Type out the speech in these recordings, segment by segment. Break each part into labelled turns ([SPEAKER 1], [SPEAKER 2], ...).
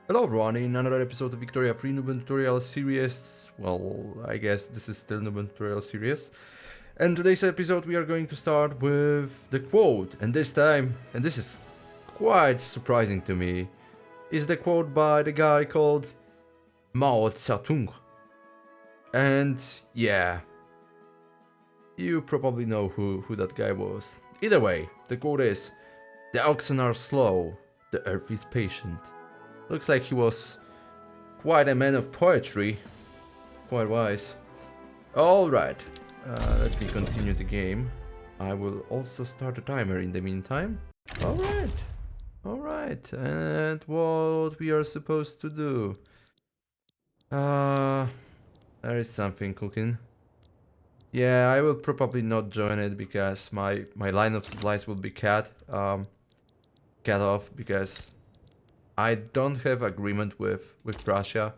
[SPEAKER 1] Hello everyone, in another episode of Victoria Free Noob Tutorial Series. Well, I guess this is still Noob Tutorial Series. And today's episode we are going to start with the quote. And this time, and this is quite surprising to me, is the quote by the guy called Mao Tse-tung. And yeah, you probably know who that guy was. Either way, the quote is, "The oxen are slow, the earth is patient." Looks like he was quite a man of poetry. Quite wise. Alright, let me continue the game. I will also start a timer in the meantime. Alright, and what we are supposed to do? There is something cooking. Yeah, I will probably not join it because my line of supplies will be cut off because I don't have agreement with Russia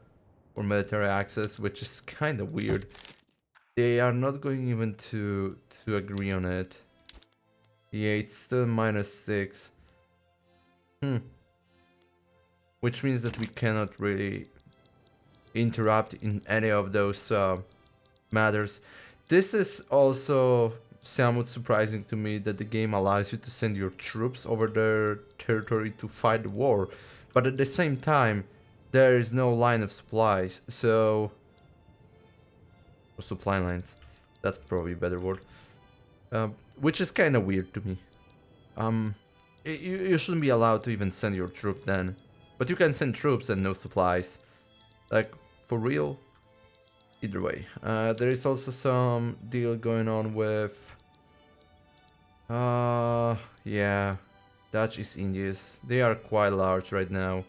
[SPEAKER 1] for military access, which is kind of weird. They are not going even to agree on it. Yeah, it's still -6. Which means that we cannot really interrupt in any of those matters. This is also somewhat surprising to me that the game allows you to send your troops over their territory to fight the war, but at the same time there is no line of supplies, so or supply lines, that's probably a better word, which is kind of weird to me. You shouldn't be allowed to even send your troops then, but you can send troops and no supplies, like, for real. Either way, there is also some deal going on with yeah, Dutch East Indies. They are quite large right now.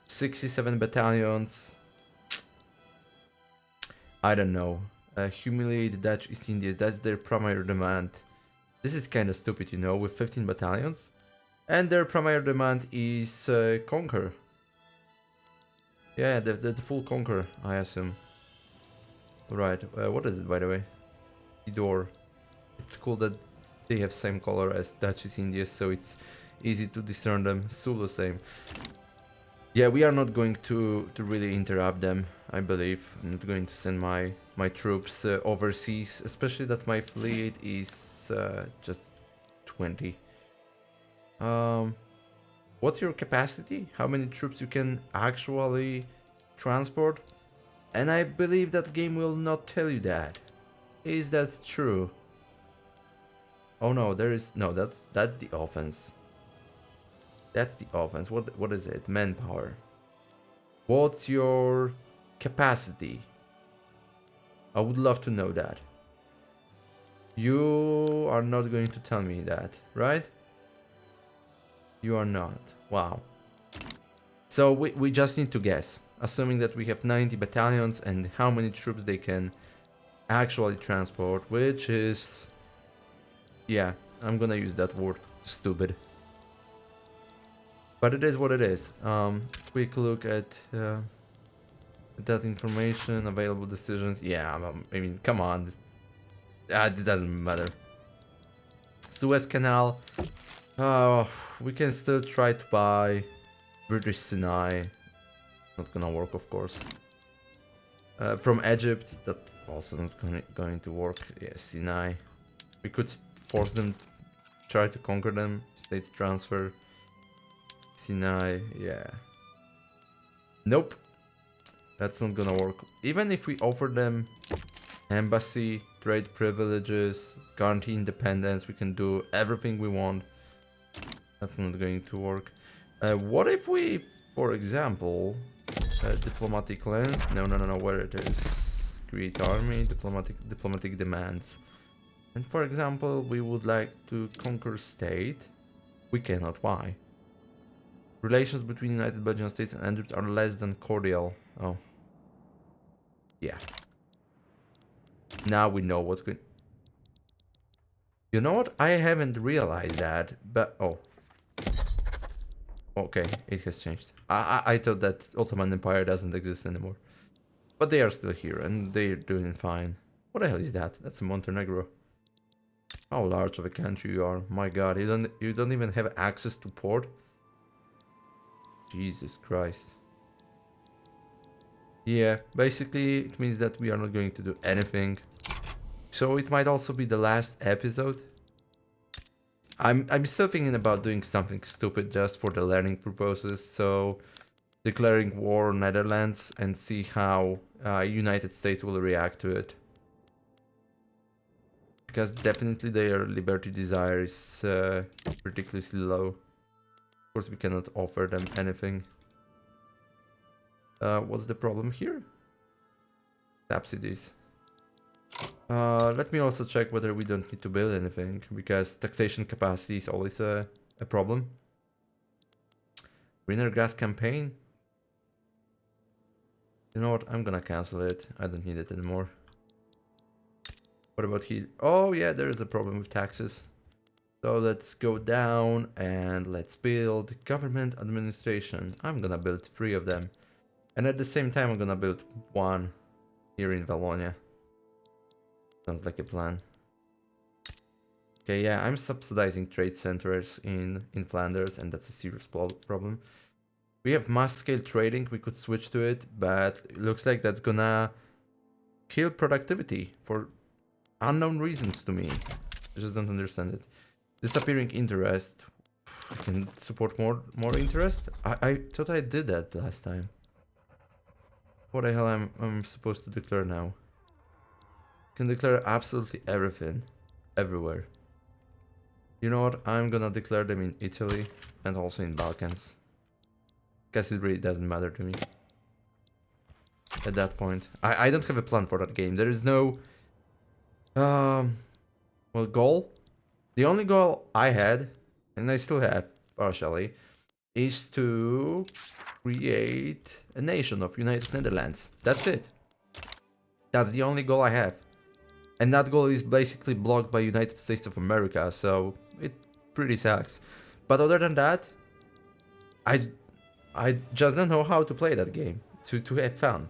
[SPEAKER 1] 67 battalions. I don't know. Humiliate the Dutch East Indies, that's their primary demand. This is kind of stupid, you know, with 15 battalions. And their primary demand is conquer. Yeah, the full conquer, I assume. Right, what is it, by the way? The door. It's cool that they have same color as Dutch East Indies, so it's easy to discern them. Still the same. Yeah, we are not going to really interrupt them, I believe. I'm not going to send my troops overseas, especially that my fleet is just 20. What's your capacity? How many troops you can actually transport? And I believe that game will not tell you that. Is that true? Oh no, there is no. That's the offense. That's the offense. What is it? Manpower. What's your capacity? I would love to know that. You are not going to tell me that, right? You are not. Wow. So we just need to guess, assuming that we have 90 battalions and how many troops they can actually transport, which is, yeah, I'm gonna use that word, stupid. But it is what it is. Quick look at that information, available decisions. Yeah, I mean, come on, this doesn't matter. Suez Canal. We can still try to buy British Sinai. Not gonna work, of course. From Egypt, that also not going to work. Yeah, Sinai. We could force them to try to conquer them. State transfer. Sinai, yeah. Nope. That's not gonna work. Even if we offer them embassy, trade privileges, guarantee independence, we can do everything we want. That's not going to work. What if we, for example, diplomatic lens? No, where it is? Create army, diplomatic demands. And for example, we would like to conquer state. We cannot. Why? Relations between United Belgian States and Egypt are less than cordial. Oh. Yeah. Now we know what's good. You know what? I haven't realized that, but oh. Okay, it has changed. I thought that Ottoman Empire doesn't exist anymore. But they are still here and they're doing fine. What the hell is that? That's Montenegro. How large of a country you are. My god, you don't even have access to port? Jesus Christ. Yeah, basically it means that we are not going to do anything. So it might also be the last episode. I'm still thinking about doing something stupid just for the learning purposes. So declaring war on Netherlands and see how United States will react to it. Because definitely their liberty desire is ridiculously low. Of course, we cannot offer them anything. What's the problem here? Subsidies. Let me also check whether we don't need to build anything, because taxation capacity is always a problem. Greener grass campaign? You know what? I'm gonna cancel it. I don't need it anymore. What about here? Oh yeah, there is a problem with taxes. So let's go down and let's build government administration. I'm gonna build 3 of them. And at the same time, I'm gonna build 1 here in Wallonia. Sounds like a plan. Okay, yeah, I'm subsidizing trade centers in Flanders, and that's a serious problem. We have mass-scale trading, we could switch to it, but it looks like that's gonna kill productivity for unknown reasons to me. I just don't understand it. Disappearing interest. I can support more interest? I thought I did that last time. What the hell I'm supposed to declare now? Can declare absolutely everything. Everywhere. You know what? I'm gonna declare them in Italy and also in Balkans. Guess it really doesn't matter to me. At that point. I don't have a plan for that game. There is no well, goal. The only goal I had, and I still have partially, is to create a nation of United Netherlands. That's it. That's the only goal I have. And that goal is basically blocked by United States of America, so it pretty sucks. But other than that, I just don't know how to play that game to have fun.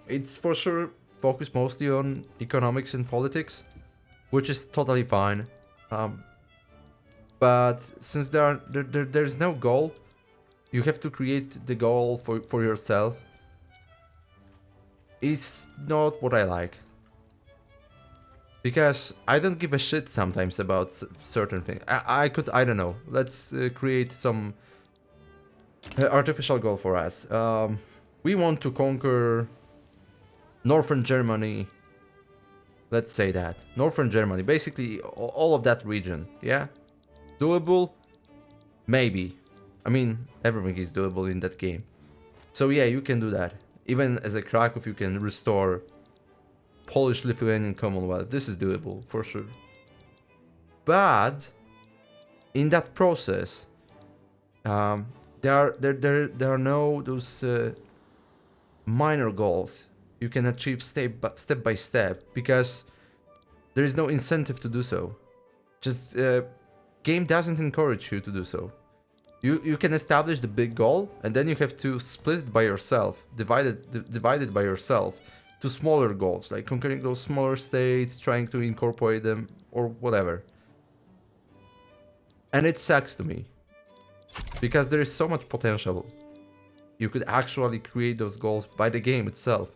[SPEAKER 1] It's for sure focused mostly on economics and politics, which is totally fine. But since there's no goal, you have to create the goal for yourself. It's not what I like. Because I don't give a shit sometimes about certain things. I don't know. Let's create some artificial goal for us. We want to conquer Northern Germany. Let's say that. Northern Germany. Basically, all of that region. Yeah? Doable? Maybe. I mean, everything is doable in that game. So yeah, you can do that. Even as a Krakow, you can restore Polish-Lithuanian Commonwealth. This is doable, for sure. But in that process, there are no those minor goals you can achieve step by step, because there is no incentive to do so. Just game doesn't encourage you to do so. You can establish the big goal, and then you have to split it by yourself, divide it by yourself to smaller goals, like conquering those smaller states, trying to incorporate them, or whatever. And it sucks to me, because there is so much potential. You could actually create those goals by the game itself.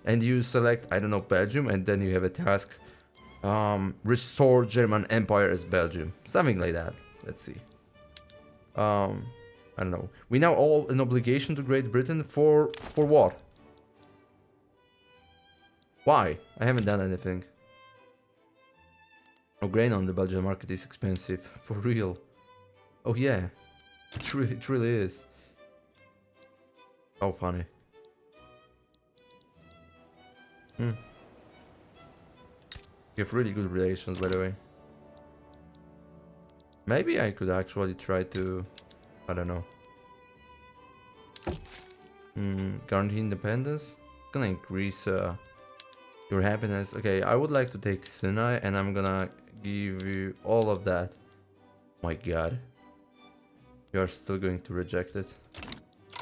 [SPEAKER 1] And you select, I don't know, Belgium, and then you have a task, restore German Empire as Belgium. Something like that. Let's see. I don't know. We now owe an obligation to Great Britain for what? Why? I haven't done anything. Oh, grain on the Belgian market is expensive. For real. Oh yeah. It really is. How funny. You have really good relations, by the way. Maybe I could actually try to... I don't know. Guarantee independence? Gonna increase your happiness. Okay, I would like to take Sinai, and I'm gonna give you all of that. My god. You are still going to reject it.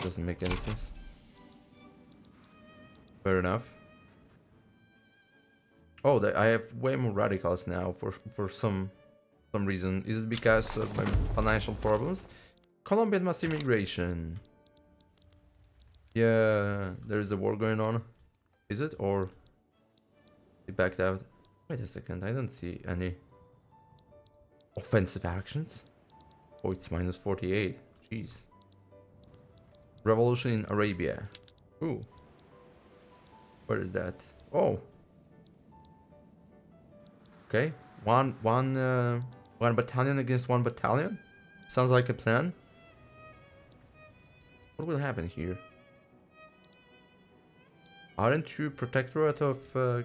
[SPEAKER 1] Doesn't make any sense. Fair enough. Oh, I have way more radicals now for some reason. Is it because of my financial problems? Colombian mass immigration. Yeah, there's a war going on. Is it? Or they backed out? Wait a second, I don't see any offensive actions. Oh, it's minus 48. Jeez. Revolution in Arabia. Ooh. Where is that? Oh. Okay. One battalion against one battalion? Sounds like a plan. What will happen here? Aren't you protectorate of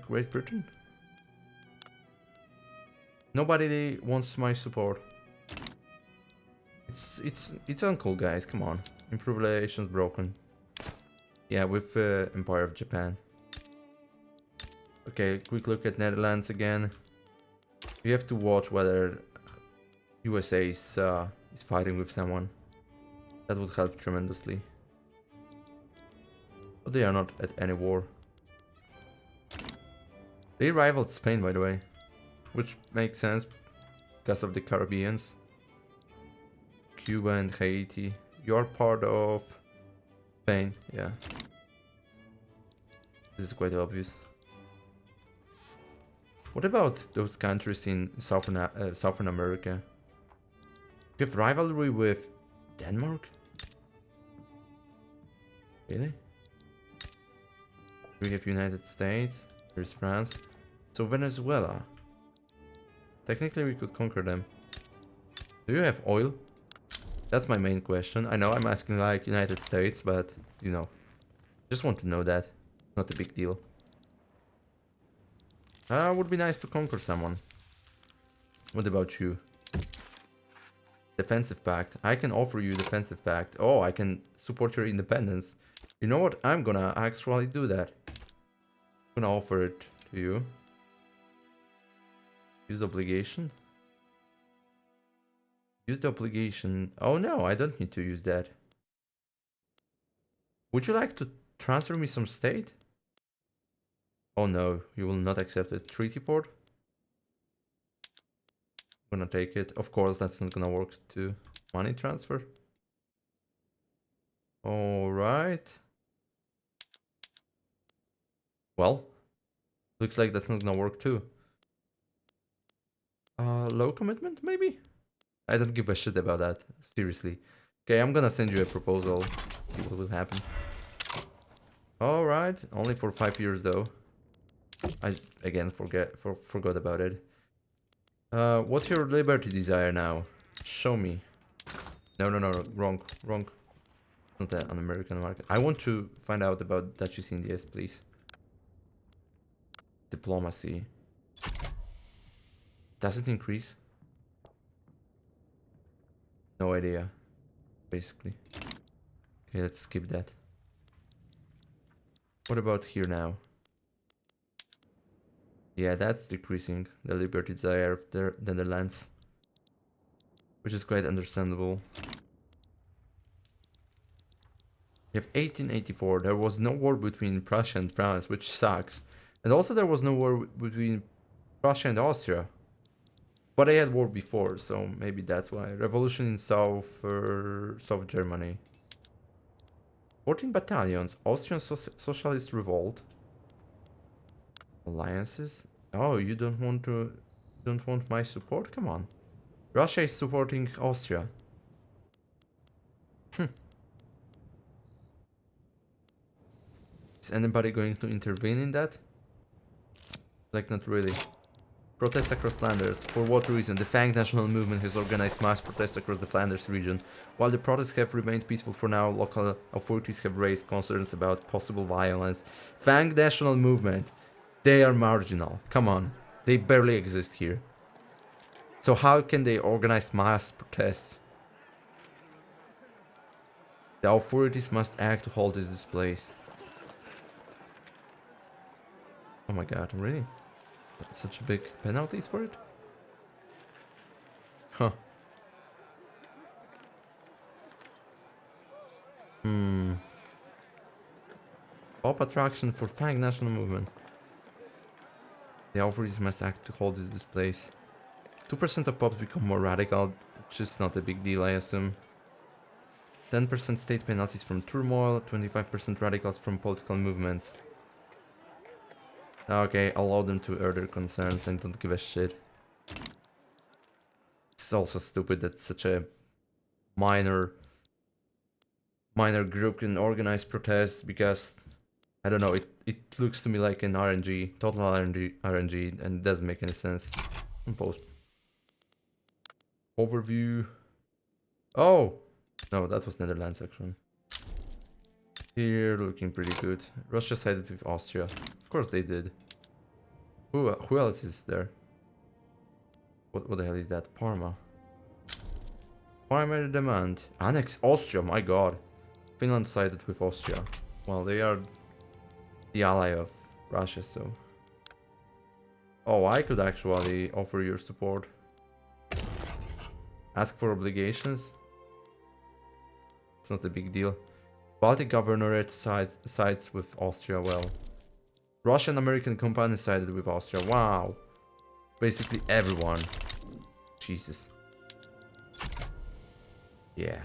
[SPEAKER 1] Great Britain? Nobody wants my support. It's uncle, guys. Come on. Improve relations broken. Yeah, with Empire of Japan. Okay, quick look at Netherlands again. You have to watch whether USA is fighting with someone. That would help tremendously. But they are not at any war. They rivaled Spain, by the way. Which makes sense because of the Caribbeans. Cuba and Haiti. You are part of Spain, yeah. This is quite obvious. What about those countries in Southern America? You have rivalry with Denmark? Really? We have United States. There's France. So Venezuela. Technically we could conquer them. Do you have oil? That's my main question. I know I'm asking like United States, but you know. Just want to know that. Not a big deal. Would be nice to conquer someone. What about you? Defensive pact. I can offer you defensive pact. Oh, I can support your independence. You know what? I'm gonna actually do that. I'm gonna offer it to you. Use obligation. Use the obligation. Oh no, I don't need to use that. Would you like to transfer me some state? Oh no, you will not accept it. Treaty port? I'm gonna take it. Of course, that's not gonna work too. Money transfer? Alright. Well, looks like that's not gonna work too. Low commitment, maybe? I don't give a shit about that. Seriously. Okay, I'm gonna send you a proposal. See what will happen. Alright, only for 5 years though. I again forgot about it. What's your liberty desire now? Show me. No, wrong. Not an American market. I want to find out about Dutch East Indies, please. Diplomacy. Does it increase? No idea. Basically. Okay, let's skip that. What about here now? Yeah, that's decreasing the liberty desire of the Netherlands. Which is quite understandable. You have 1884. There was no war between Prussia and France, which sucks. And also there was no war between Prussia and Austria. But they had war before, so maybe that's why. Revolution in South Germany. 14 battalions. Austrian Socialist Revolt. Alliances. Oh, you don't want my support? Come on. Russia is supporting Austria. Is anybody going to intervene in that? Like, not really. Protests across Flanders. For what reason? The Fang National Movement has organized mass protests across the Flanders region. While the protests have remained peaceful for now, local authorities have raised concerns about possible violence. Fang National Movement. They are marginal. Come on. They barely exist here. So how can they organize mass protests? The authorities must act to halt these displays. Oh my god, really? Such big penalties for it? Huh. Pop attraction for Fang National Movement. The authorities must act to hold the displays. 2% of pops become more radical, which is not a big deal, I assume. 10% state penalties from turmoil, 25% radicals from political movements. Okay, allow them to air their concerns and don't give a shit. It's also stupid that such a minor group can organize protests because I don't know, it looks to me like an RNG, total RNG, and it doesn't make any sense. Post overview. Oh no, that was Netherlands actually. Here looking pretty good. Russia sided with Austria. Of course they did. Who else is there? What the hell is that? Parma. Primary demand. Annex Austria, my god. Finland sided with Austria. Well, they are the ally of Russia, so... Oh, I could actually offer your support. Ask for obligations. It's not a big deal. Baltic Governorate sides with Austria, well. Russian American company sided with Austria. Wow. Basically everyone. Jesus. Yeah.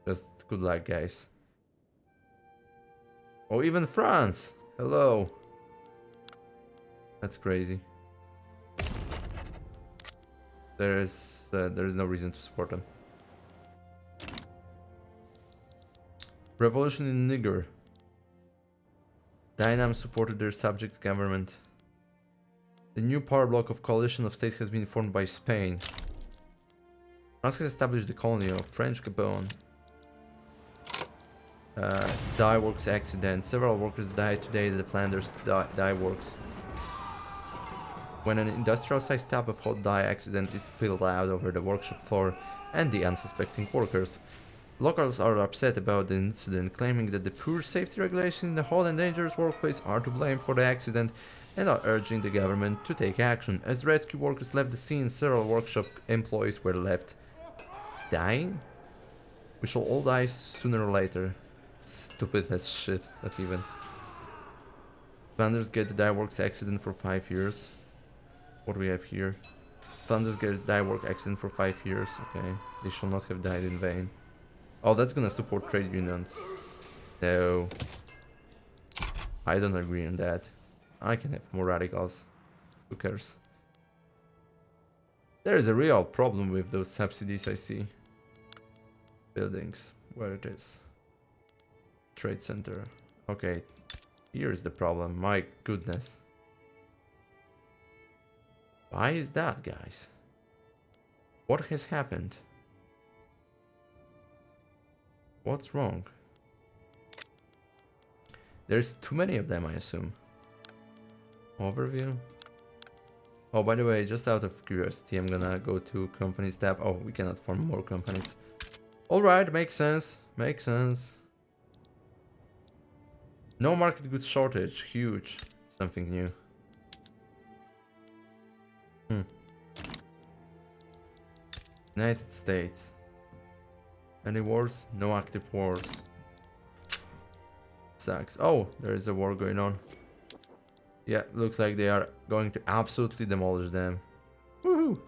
[SPEAKER 1] Just good luck, guys. Oh, even France. Hello. That's crazy. There is no reason to support them. Revolution in Niger. Dynam supported their subjects' government. The new power bloc of coalition of states has been formed by Spain. France has established the colony of French Gabon. Dye works accident. Several workers died today at the Flanders dye works. When an industrial-sized tub of hot dye accidentally spilled out over the workshop floor and the unsuspecting workers. Locals are upset about the incident, claiming that the poor safety regulations in the hot and dangerous workplace are to blame for the accident and are urging the government to take action. As rescue workers left the scene, several workshop employees were left dying. We shall all die sooner or later. Stupid as shit, not even. Flanders get the dye works accident for 5 years. What do we have here? Flanders get dye work accident for 5 years. Okay, they shall not have died in vain. Oh, that's gonna support trade unions. No. I don't agree on that. I can have more radicals. Who cares? There is a real problem with those subsidies I see. Buildings. Where it is. Trade center. Okay. Here's the problem. My goodness. Why is that, guys? What has happened? What's wrong? There's too many of them, I assume. Overview. Oh, by the way, just out of curiosity, I'm gonna go to companies tab. Oh, we cannot form more companies. Alright, makes sense. Makes sense. No market goods shortage. Huge. Something new. United States. Any wars? No active wars. Sucks. Oh, there is a war going on. Yeah, looks like they are going to absolutely demolish them. Woohoo!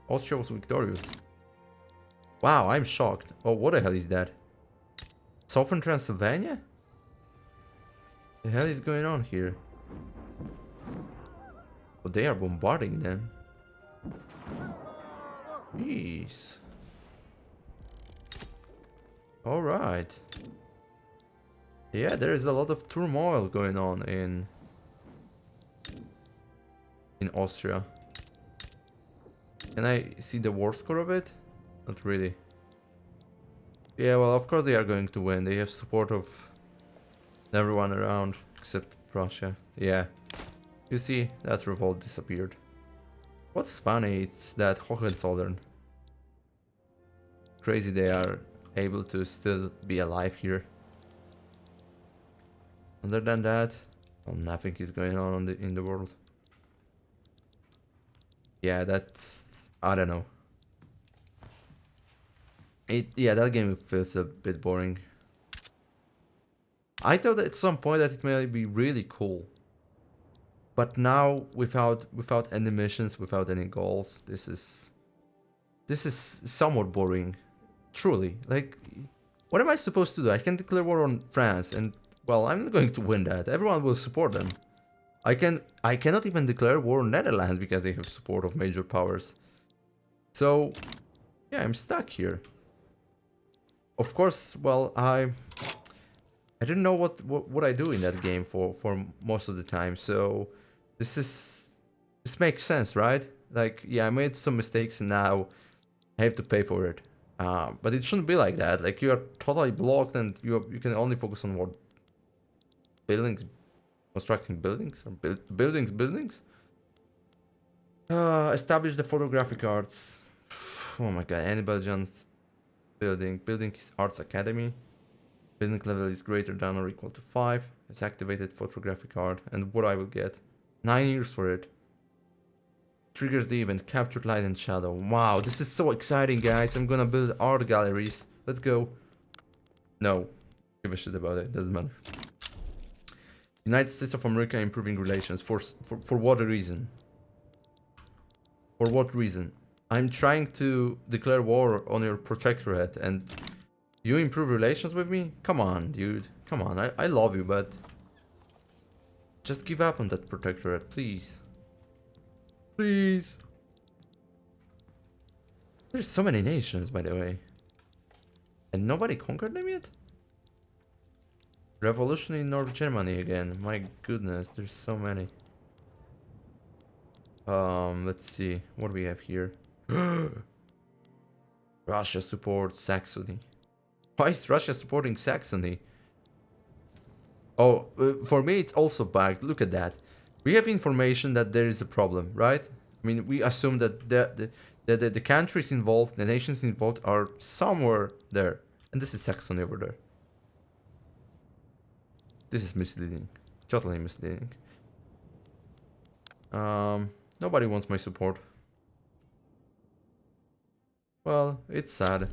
[SPEAKER 1] Austria was victorious. Wow, I'm shocked. Oh, what the hell is that? Southern Transylvania? The hell is going on here? Oh, they are bombarding them. Jeez. Alright. Yeah, there is a lot of turmoil going on in Austria. Can I see the war score of it? Not really. Yeah, well, of course they are going to win. They have support of everyone around except Prussia. Yeah. You see, that revolt disappeared. What's funny is that Hohenzollern. Crazy they are able to still be alive here. Other than that, well, nothing is going on in the world. Yeah, that's... I don't know. Yeah, that game feels a bit boring. I thought at some point that it may be really cool. But now, without any missions, without any goals, this is somewhat boring. Truly, like, What am I supposed to do? I can declare war on France, and well, I'm not going to win that. Everyone will support them. I cannot even declare war on Netherlands because they have support of major powers. So yeah, I'm stuck here. Of course, well, I didn't know what I do in that game for most of the time. So this makes sense, right? Like, yeah, I made some mistakes and now I have to pay for it. But it shouldn't be like that. Like, you are totally blocked and you can only focus on what buildings, constructing buildings or buildings. Establish the photographic arts. Oh my god, any Belgians building is arts academy. Building level is greater than or equal to 5. It's activated photographic art, and what I will get 9 years for it. Triggers the event captured light and shadow. Wow, this is so exciting, guys. I'm gonna build art galleries. Let's go. No, give a shit about it. Doesn't matter. United States of America improving relations for what reason? For what reason? I'm trying to declare war on your protectorate and you improve relations with me? Come on, dude. Come on, I love you, but just give up on that protectorate, please. Please. There's so many nations, by the way. And nobody conquered them yet? Revolution in North Germany again. My goodness, there's so many. Let's see. What do we have here? Russia supports Saxony. Why is Russia supporting Saxony? Oh, for me it's also bugged. Look at that. We have information that there is a problem, right? I mean, we assume that the countries involved, the nations involved are somewhere there. And this is Saxony over there. This is misleading. Totally misleading. Nobody wants my support. Well, it's sad.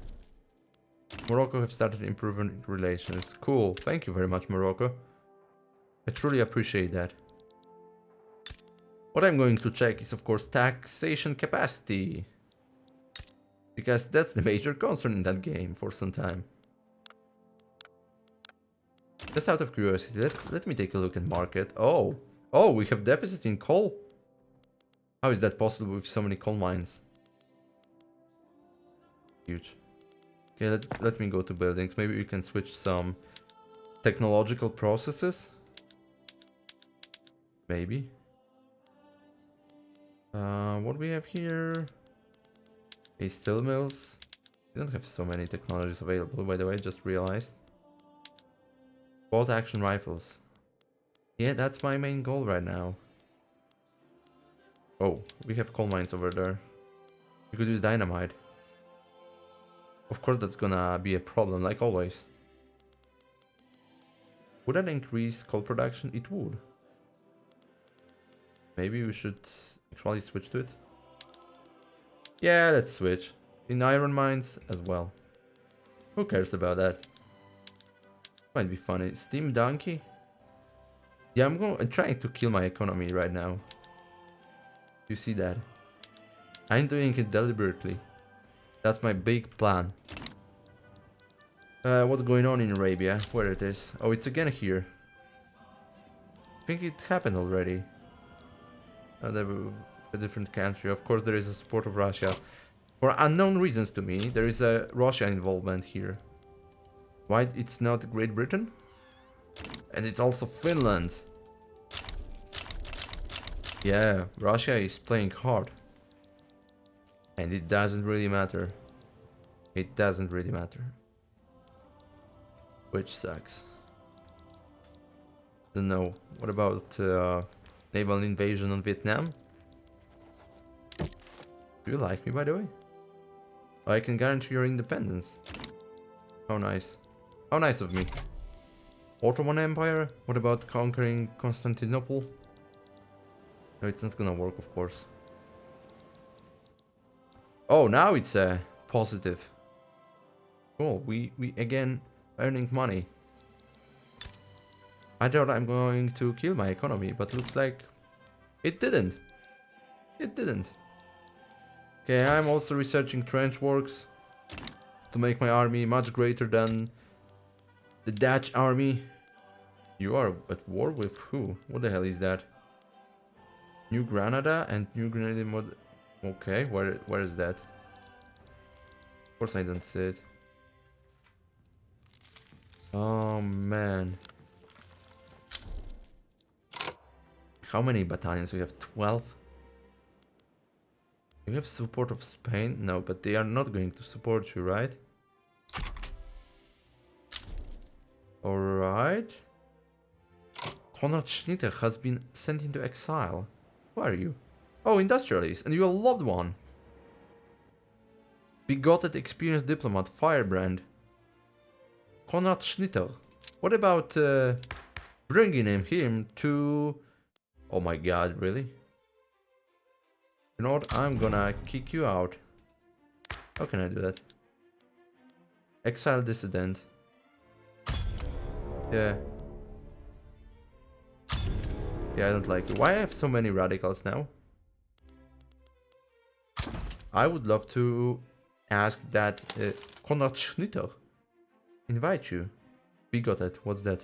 [SPEAKER 1] Morocco have started improving relations. Cool. Thank you very much, Morocco. I truly appreciate that. What I'm going to check is, of course, taxation capacity. Because that's the major concern in that game for some time. Just out of curiosity, let me take a look at market. Oh, we have deficit in coal. How is that possible with so many coal mines? Huge. Okay, let me go to buildings. Maybe we can switch some technological processes. Maybe. What do we have here? Okay, steel mills. We don't have so many technologies available, by the way, just realized. Bolt action rifles. Yeah, that's my main goal right now. Oh, we have coal mines over there. We could use dynamite. Of course that's gonna be a problem, like always. Would that increase coal production? It would. Maybe we should actually switch to it. Yeah, let's switch. In iron mines as well. Who cares about that? Might be funny. Steam donkey? Yeah, I'm trying to kill my economy right now. You see that? I'm doing it deliberately. That's my big plan. What's going on in Arabia? Where it is? Oh, it's again here. I think it happened already. A different country. Of course, there is a support of Russia. For unknown reasons to me, there is a Russia involvement here. Why it's not Great Britain? And it's also Finland. Yeah, Russia is playing hard. And it doesn't really matter. It doesn't really matter. Which sucks. Don't know. What about naval invasion on Vietnam? Do you like me, by the way? I can guarantee your independence. How nice. How nice of me. Ottoman Empire? What about conquering Constantinople? No, it's not gonna work, of course. Oh, now it's positive. Cool, we again earning money. I thought I'm going to kill my economy, but looks like it didn't. It didn't. Okay, I'm also researching trench works to make my army much greater than The Dutch army. You are at war with who? What the hell is that? New Granada and New Grenada mod. Okay, where is that? Of course I don't see it. Oh man. How many battalions? We have 12. You have support of Spain? No, but they are not going to support you, right? Alright. Konrad Schnitter has been sent into exile. Who are you? Oh, industrialist, and you're a loved one. Begotten experienced diplomat, Firebrand. Konrad Schnitter. What about bringing him to... Oh my god, really? You know what? I'm gonna kick you out. How can I do that? Exile dissident. Yeah. Yeah, I don't like it. Why I have so many radicals now? I would love to ask that Konrad Schnitter invite you. Bigoted, what's that?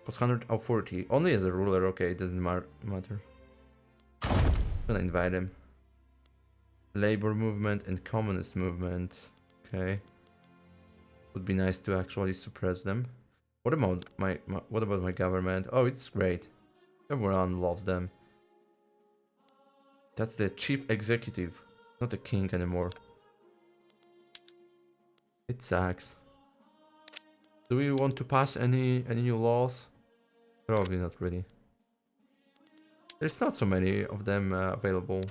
[SPEAKER 1] Plus 100 authority. Only as a ruler, okay, it doesn't matter. I'm gonna invite him. Labor movement and communist movement. Okay. Would be nice to actually suppress them. What about my government? Oh, it's great. Everyone loves them. That's the chief executive, not the king anymore. It sucks. Do we want to pass any new laws? Probably not really. There's not so many of them available.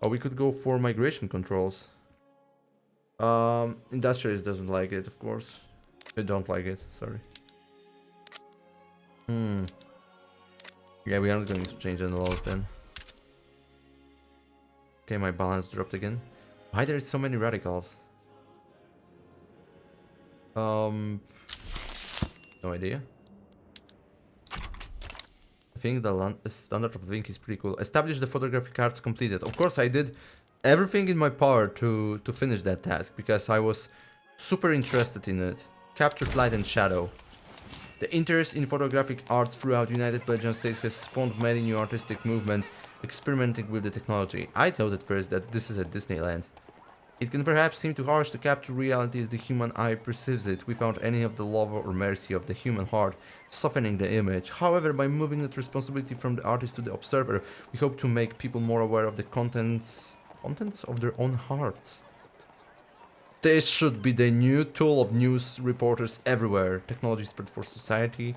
[SPEAKER 1] Oh, we could go for migration controls. Industrialist doesn't like it, of course. They don't like it, sorry. Yeah, we aren't going to change any laws then. Okay, my balance dropped again. Why there is so many radicals? No idea. I think the standard of link is pretty cool. Establish the photographic cards completed. Of course, I did everything in my power to finish that task because I was super interested in it. Captured light and shadow. The interest in photographic arts throughout United Belgium States has spawned many new artistic movements experimenting with the technology. I thought at first that this is a Disneyland. It can perhaps seem too harsh to capture reality as the human eye perceives it, without any of the love or mercy of the human heart softening the image. However, by moving that responsibility from the artist to the observer, we hope to make people more aware of the contents of their own hearts. This should be the new tool of news reporters everywhere. Technology spread for society.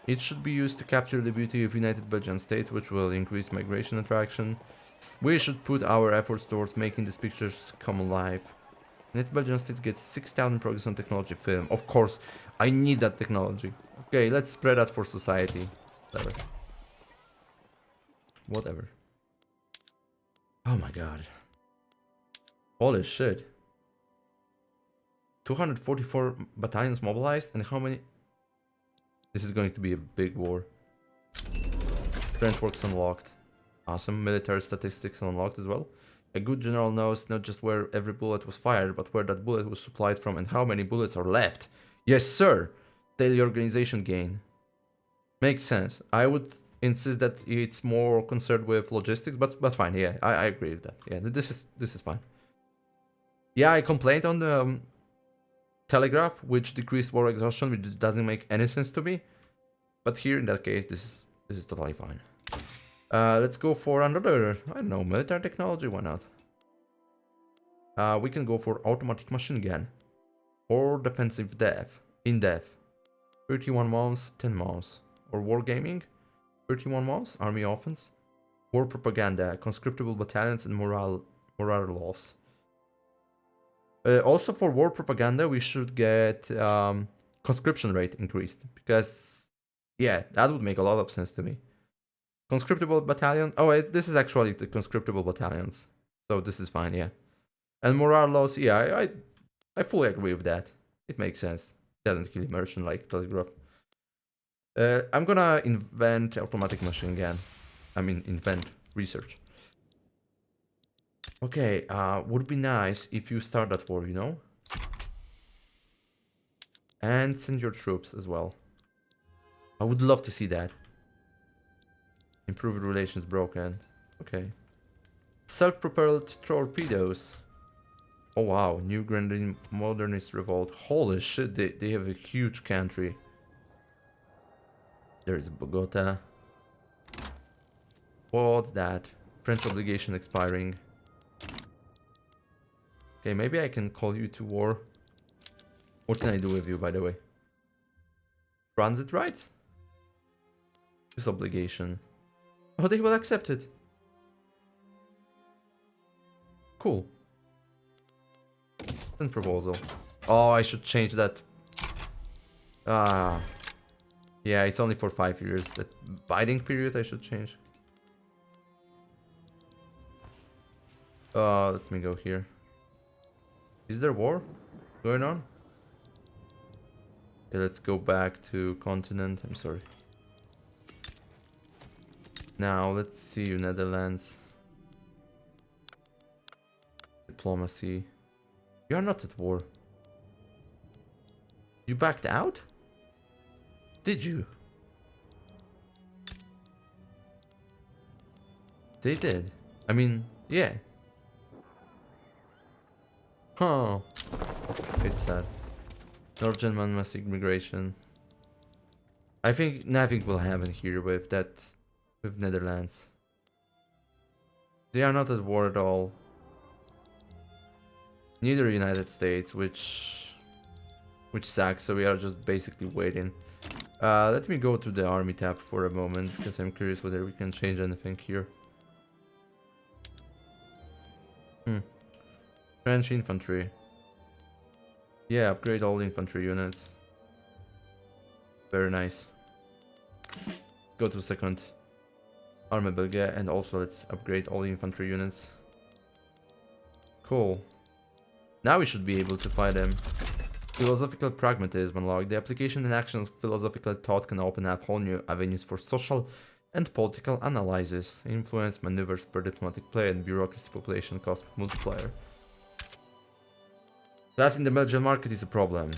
[SPEAKER 1] It should be used to capture the beauty of United Belgian States, which will increase migration attraction. We should put our efforts towards making these pictures come alive. United Belgian States gets 6,000 progress on technology film. Of course, I need that technology. Okay, let's spread that for society. Whatever. Oh my god. Holy shit. 244 battalions mobilized, and how many? This is going to be a big war. Trench works unlocked. Awesome. Military statistics unlocked as well. A good general knows not just where every bullet was fired, but where that bullet was supplied from and how many bullets are left. Yes, sir! Daily organization gain. Makes sense. I would insist that it's more concerned with logistics, but fine, yeah, I agree with that. Yeah, this is fine. Yeah, I complained on the Telegraph, which decreased war exhaustion, which doesn't make any sense to me. But here, in that case, this is totally fine. Let's go for another, I don't know, military technology, why not? We can go for automatic machine gun. Or defensive in-depth. 31 months, 10 months. Or wargaming, 31 months, army offense. War propaganda, conscriptable battalions and morale loss. Also for war propaganda, we should get conscription rate increased. Because, yeah, that would make a lot of sense to me. Conscriptable battalion. Oh, this is actually the conscriptable battalions. So this is fine, yeah. And morale loss, yeah, I fully agree with that. It makes sense. Doesn't kill immersion like Telegraph. I'm gonna invent automatic machine gun. I mean, invent research. Okay, would be nice if you start that war, you know? And send your troops as well. I would love to see that. Improved relations broken. Okay. Self-propelled torpedoes. Oh wow, New Grenadian Modernist Revolt. Holy shit, they have a huge country. There's Bogota. What's that? French obligation expiring. Okay, maybe I can call you to war. What can I do with you, by the way? Transit rights? This obligation. Oh, they will accept it. Cool. Send proposal. Oh, I should change that. Ah. Yeah, it's only for 5 years. That biding period I should change. Let me go here. Is there war going on? Okay, let's go back to continent. I'm sorry. Now, let's see you, Netherlands. Diplomacy. You're not at war. You backed out? Did you? They did. I mean, yeah. Huh. It's sad. North German mass immigration. I think nothing will happen here with that, with Netherlands. They are not at war at all. Neither United States, which sucks. So we are just basically waiting. Let me go to the army tab for a moment because I'm curious whether we can change anything here. French infantry. Yeah, upgrade all infantry units. Very nice. Go to second army Belgium and also let's upgrade all infantry units. Cool. Now we should be able to fight them. Philosophical pragmatism unlocked. The application and action of philosophical thought can open up whole new avenues for social and political analysis, influence maneuvers per diplomatic play, and bureaucracy population cost multiplier. That in the Belgian market is a problem.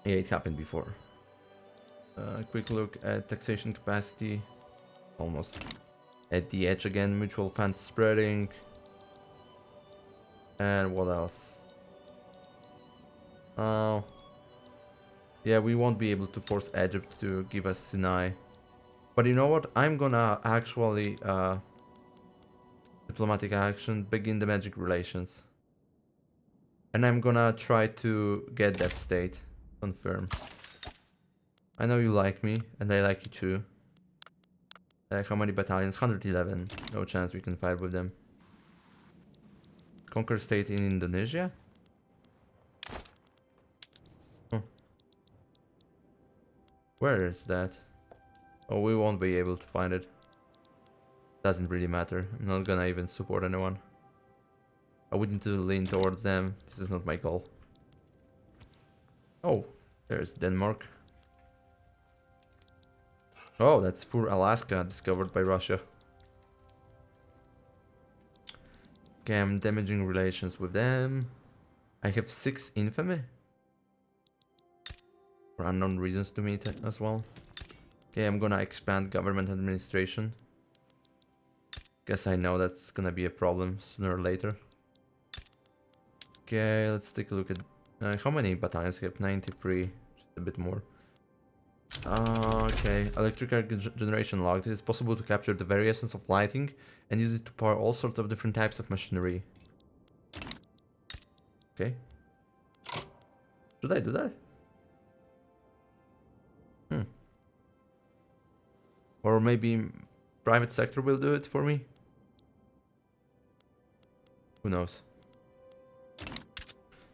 [SPEAKER 1] Yeah, it happened before. Quick look at taxation capacity. Almost at the edge again. Mutual funds spreading. And what else? Yeah, we won't be able to force Egypt to give us Sinai. But you know what? I'm gonna actually diplomatic action, begin the magic relations. And I'm gonna try to get that state. Confirm. I know you like me, and I like you too. How many battalions? 111. No chance we can fight with them. Conquer state in Indonesia? Huh. Where is that? Oh, we won't be able to find it. Doesn't really matter. I'm not gonna even support anyone. I wouldn't lean towards them. This is not my goal. Oh, there's Denmark. Oh, that's for Alaska, discovered by Russia. Okay, I'm damaging relations with them. I have 6 infamy. For unknown reasons to me as well. Okay, I'm gonna expand government administration. Guess I know that's gonna be a problem sooner or later. Okay, let's take a look at how many battalions we have. 93, just a bit more. Okay, electrical generation logged. It is possible to capture the very essence of lighting and use it to power all sorts of different types of machinery. Okay. Should I do that? Or maybe private sector will do it for me? Who knows?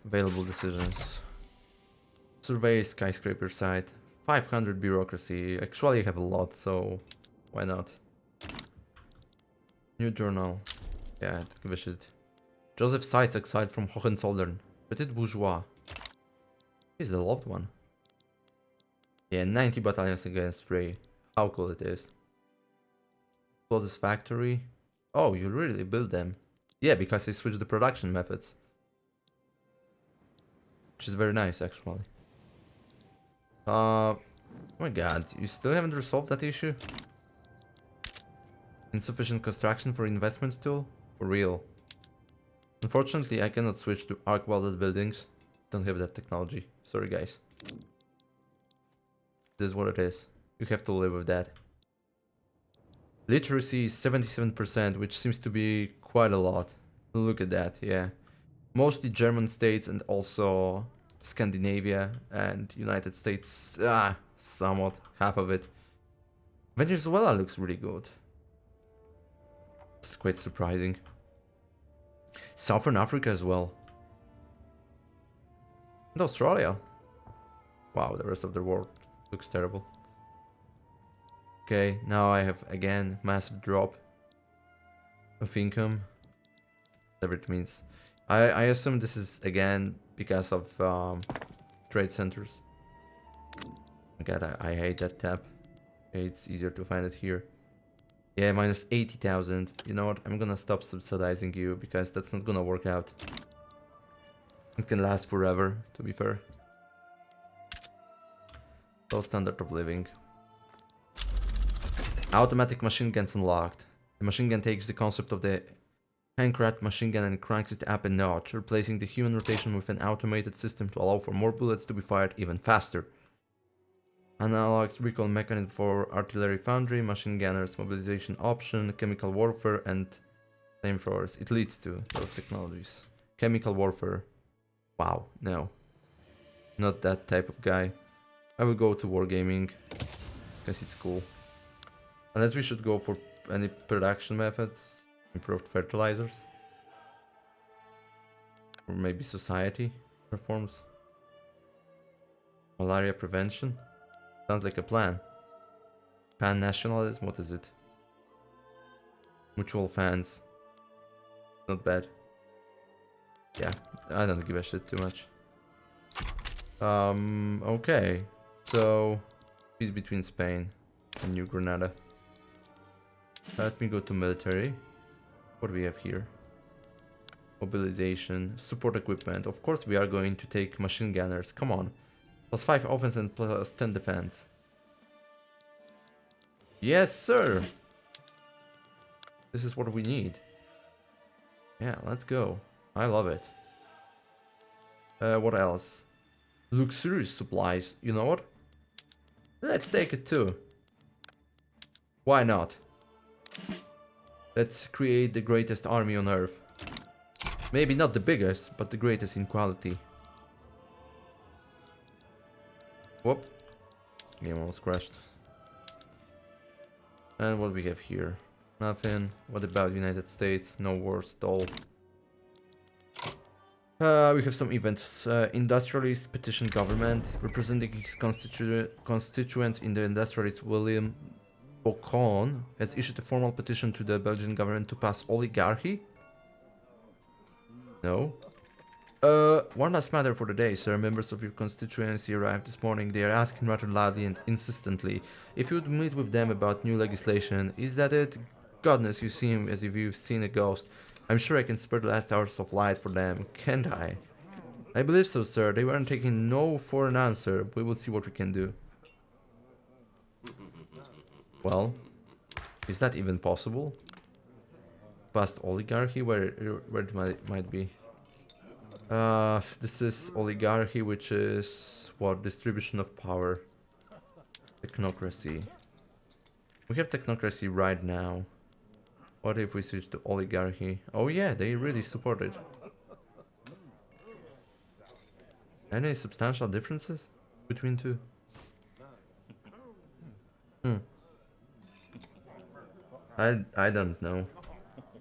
[SPEAKER 1] Available decisions. Survey skyscraper site. 500 bureaucracy. Actually I have a lot, so why not? New journal. Yeah, give a shit. Joseph Seitz exiled from Hohenzollern. Petit bourgeois. He's the loved one. Yeah, 90 battalions against 3. How cool it is. Explosives factory. Oh, you really build them. Yeah, because I switched the production methods. Which is very nice, actually. Oh my god, you still haven't resolved that issue? Insufficient construction for investment tool? For real. Unfortunately, I cannot switch to arc welded buildings. Don't have that technology. Sorry guys. This is what it is. You have to live with that. Literacy is 77%, which seems to be quite a lot. Look at that, yeah. Mostly German states and also Scandinavia and United States. Somewhat. Half of it. Venezuela looks really good. It's quite surprising. Southern Africa as well. And Australia. Wow, the rest of the world looks terrible. Okay, now I have again massive drop of income. Whatever it means. I assume this is again because of trade centers. God, I hate that tab. Okay, it's easier to find it here. Yeah, minus 80,000. You know what? I'm gonna stop subsidizing you because that's not gonna work out. It can last forever, to be fair. Low standard of living. Automatic machine guns unlocked. The machine gun takes the concept of the handcraft machine gun and cranks it up a notch, replacing the human rotation with an automated system to allow for more bullets to be fired even faster. Analog's recoil mechanism for artillery foundry, machine gunners, mobilization option, chemical warfare, and flamethrowers. It leads to those technologies. Chemical warfare. Wow, no. Not that type of guy. I will go to wargaming, because it's cool. Unless we should go for any production methods, improved fertilizers. Or maybe society reforms. Malaria prevention. Sounds like a plan. Pan-nationalism, what is it? Mutual fans. Not bad. Yeah, I don't give a shit too much. Okay. So, peace between Spain and New Granada. Let me go to military. What do we have here? Mobilization, support equipment. Of course we are going to take machine gunners. Come on. Plus 5 offense and plus 10 defense. Yes, sir! This is what we need. Yeah, let's go. I love it. What else? Luxurious supplies. You know what? Let's take it too. Why not? Let's create the greatest army on earth. Maybe not the biggest, but the greatest in quality. Whoop. Game almost crashed. And what we have here? Nothing. What about United States? No war stall. We have some events. Industrialist petition government. Representing his constituents in the industrialist William Bocon has issued a formal petition to the Belgian government to pass oligarchy. No. One last matter for the day, sir. Members of your constituency arrived this morning. They are asking rather loudly and insistently if you would meet with them about new legislation. Is that it? Goodness, you seem as if you've seen a ghost. I'm sure I can spare the last hours of light for them, can't I? I believe so, sir. They weren't taking no for an answer. We will see what we can do. Well, is that even possible? Past oligarchy? Where it might be? This is oligarchy, which is what? Distribution of power. Technocracy. We have technocracy right now. What if we switch to oligarchy? Oh yeah, they really support it. Any substantial differences between two? I don't know.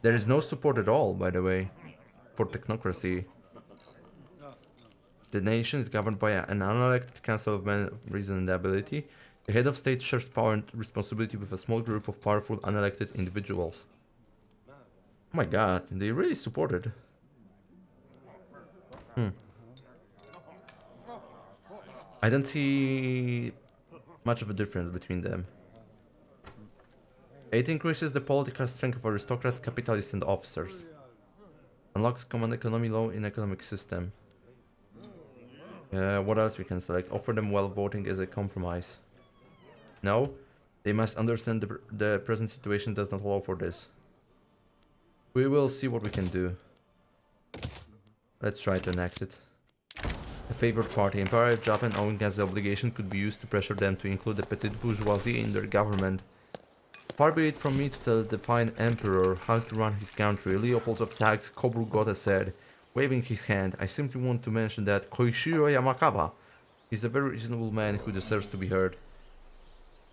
[SPEAKER 1] There is no support at all, by the way, for technocracy. The nation is governed by an unelected council of men of reason and ability. The head of state shares power and responsibility with a small group of powerful unelected individuals. Oh my god, they really support it. I don't see much of a difference between them. It increases the political strength of aristocrats, capitalists, and officers. Unlocks common economy law in economic system. What else we can select? Offer them while voting as a compromise. No? They must understand the present situation does not allow for this. We will see what we can do. Let's try to enact it. A favored party. Empire Japan owing as the obligation could be used to pressure them to include the petite bourgeoisie in their government. Far be it from me to tell the fine emperor how to run his country, Leopold of Saxe-Coburg-Gotha said, waving his hand. I simply want to mention that Koishiro Yamakawa is a very reasonable man who deserves to be heard.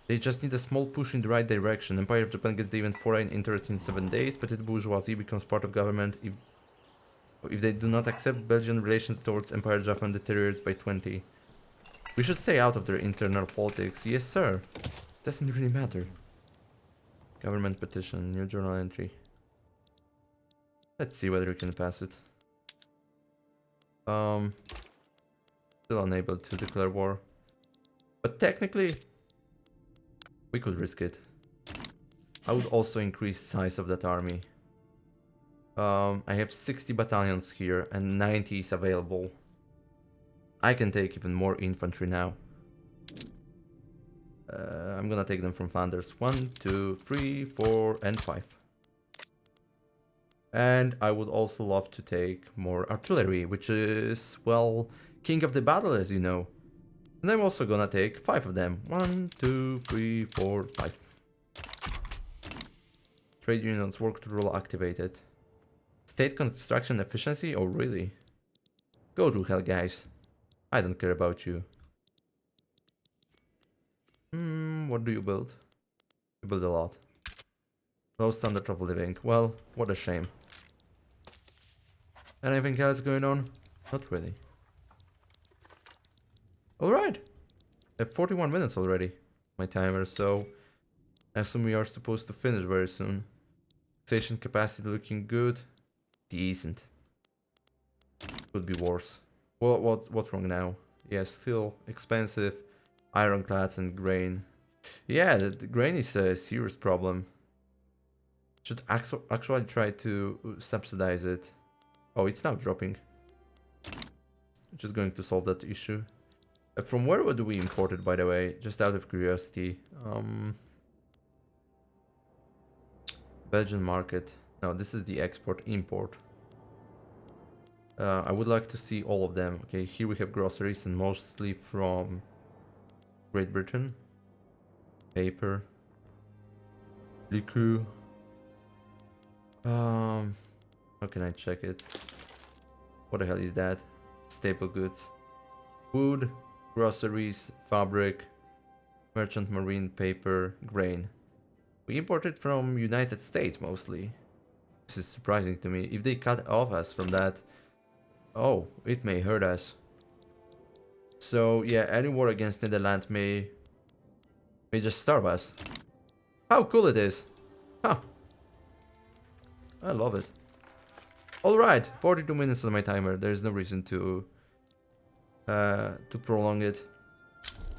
[SPEAKER 1] They just need a small push in the right direction. Empire of Japan gets the event foreign interest in 7 days. Petite bourgeoisie becomes part of government. If they do not accept, Belgian relations towards Empire Japan deteriorates by 20. We should stay out of their internal politics. Yes, sir. Doesn't really matter. Government petition, new journal entry. Let's see whether we can pass it. Still unable to declare war. But technically, we could risk it. I would also increase size of that army. I have 60 battalions here and 90 is available. I can take even more infantry now. I'm gonna take them from Flanders. 1, 2, 3, 4, and 5. And I would also love to take more artillery, which is, well, king of the battle, as you know. And I'm also gonna take 5 of them. 1, 2, 3, 4, 5. Trade unions work rule activated. State construction efficiency? Oh, really? Go to hell, guys. I don't care about you. What do you build? You build a lot. Low standard of living. Well, what a shame. Anything else going on? Not really. Alright. I have 41 minutes already. My timer, so I assume we are supposed to finish very soon. Station capacity looking good. Decent. Could be worse. What's wrong now? Yeah, still expensive. Ironclads and grain. Yeah, the grain is a serious problem. Should actually try to subsidize it. Oh, it's now dropping. Just going to solve that issue. From where do we import it, by the way? Just out of curiosity. Belgian market. No, this is the export-import. I would like to see all of them. Okay, here we have groceries and mostly from Great Britain. Paper. Liquor. How can I check it? What the hell is that? Staple goods. Food, groceries, fabric, merchant marine, paper, grain. We import it from United States mostly. This is surprising to me. If they cut off us from that, oh, it may hurt us. So yeah, any war against Netherlands may just starve us. How cool it is. Huh. I love it. Alright, 42 minutes on my timer. There's no reason to prolong it.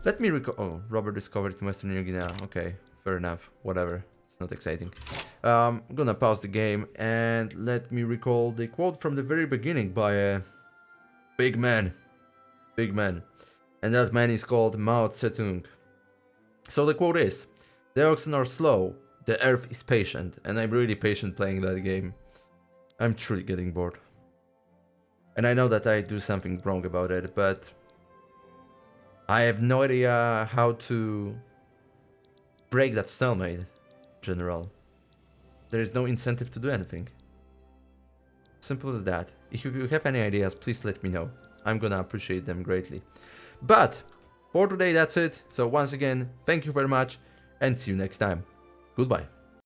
[SPEAKER 1] Let me oh, Robert discovered in Western New Guinea. Okay, fair enough. Whatever. It's not exciting. I'm gonna pause the game and let me recall the quote from the very beginning by a big man. Big man. And that man is called Mao Tse-tung. So the quote is, "The oxen are slow, the earth is patient," and I'm really patient playing that game. I'm truly getting bored. And I know that I do something wrong about it, but I have no idea how to break that stalemate in general. There is no incentive to do anything. Simple as that. If you have any ideas, please let me know. I'm gonna appreciate them greatly. But for today, that's it. So once again, thank you very much and see you next time. Goodbye.